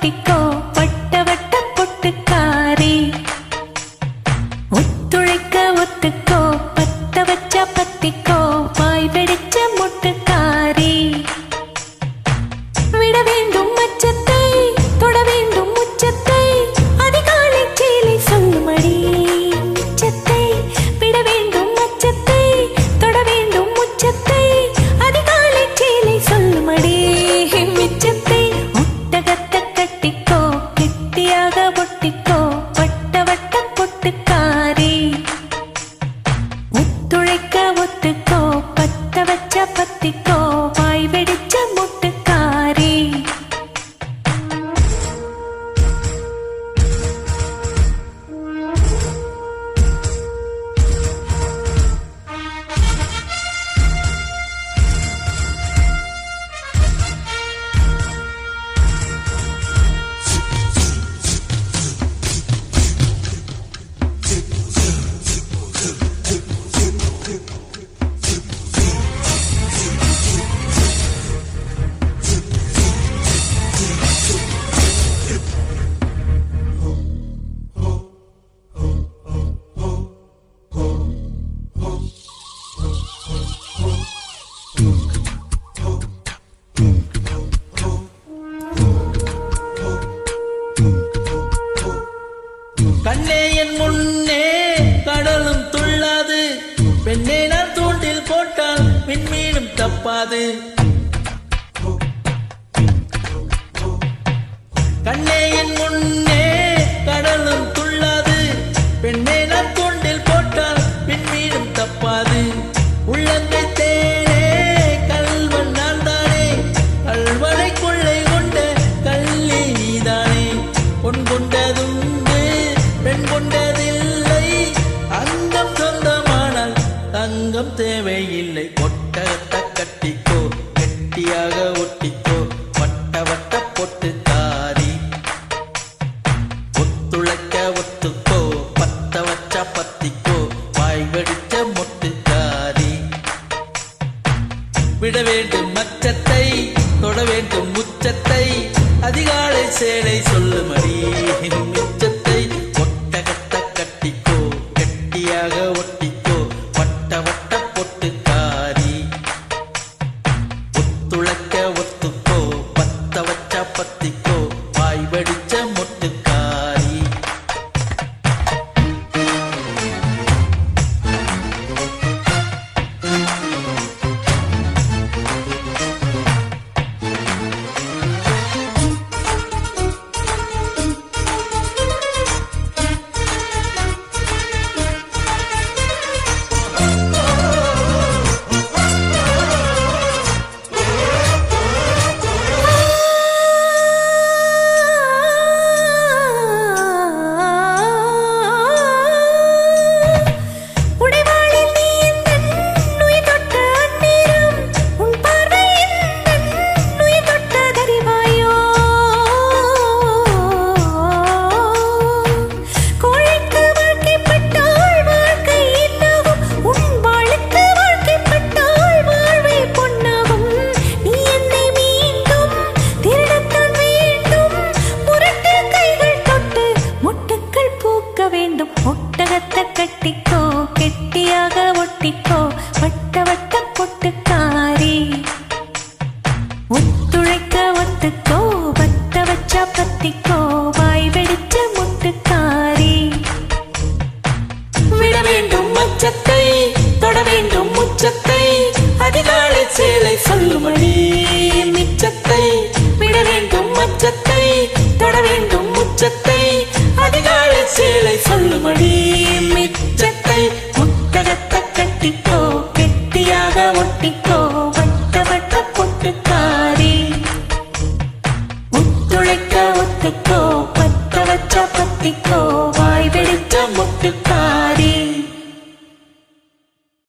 ஒட்டிக்கோ வட்ட வட்ட பொட்டுக்காரி. ஒத்துழைக்க ஒத்துக்கோ பத்த வச்சா பத்திக்கோ வாய் வெடிச்ச முட்டுக்காரி. விட வேண்டும் மச்சத்தை தொட வேண்டும் முச்சத்தை அதிகாலை சேலை சொல்லுமடி மிச்சத்தை. விட வேண்டும் மச்சத்தை தொட வேண்டும் முச்சத்தை அதிகாலை சேலை சொல்லுமடி மிச்சத்தை. ஒட்டகத்தை கட்டிக்கோ கெட்டியாக ஒட்டிக்கோ வட்ட வட்ட பொட்டுக்காரி. ஒத்துழைக்க ஒத்துக்கோ பத்த வச்ச பத்திக்கோ வாய் வெடிச்ச முட்டுக்காரி. கண்ணே என் முன்னே கடலும் துள்ளாது, பெண்ணே நான் தூண்டில் போட்டால் விண்மீனும் தப்பாது. கண்ணே என் முன்னே கடலும் துள்ளாது, பெண்ணே நான் தூண்டில் போட்டால் விண்மீனும் தப்பாது. உள்ளங்கை தேனே கல்வன் நான் தானே, கல்வனை கொள்ளை கொண்ட கள்ளி நீதானே. பொன் கொண்டதுண்டு பெண் கொண்டதில்லை, அங்கம் சொந்தமானால் தங்கம் தேவையில்லை. ஒட்டகத்தை கட்டிக்கோ கெட்டியாக ஒட்டிக்கோ வட்ட வட்ட பொட்டுக்காரி. ஒத்துழைக்க ஒத்துக்கோ பத்த வச்ச பத்திக்கோ வாய் வெடிச்ச மொட்டுக்காரி. விட வேண்டும் மச்சத்தை தொட வேண்டும் முச்சத்தை அதிகாலை சேலை சொல்லுமடி மிச்சத்தை. ஒட்டகத்தை கட்டிக்கோ கெட்டியாக ஒட்டிக்கோ வட்ட வட்ட பொட்டுக்காரி. ஒத்துழைக்க ஒத்துக்கோ பத்த வச்ச பத்திக்கோ வாய் வெடிச்ச மொட்டுக்காரி. ஒட்டகத்தை கட்டிக்கோ கெட்டியாக ஒட்டிக்கோ வட்ட வட்ட பொட்டுக்காரி. ஒத்துழைக்க ஒத்துக்கோ பத்த வச்ச பத்திக்கோ வாய் வெடிச்ச முட்டுக்காரி. விட வேண்டும் மச்சத்தை தொட வேண்டும் முச்சத்தை அதிகாலை சேலை சொல்லுமடி மிச்சத்தை. விட வேண்டும் மச்சத்தை தொட வேண்டும் முச்சத்தை அதிகாலை சேலை சொல்லுமடி மிச்சத்தை. ஒட்டகத்தை கட்டிக்கோ கெட்டியாக ஒட்டிக்கோ வட்ட வட்ட பொட்டுக்காரி. ஒத்துழைக்க ஒத்துக்கோ பத்த வச்ச பத்திக்கோ வாய் வெடிச்ச முட்டுக்காரி.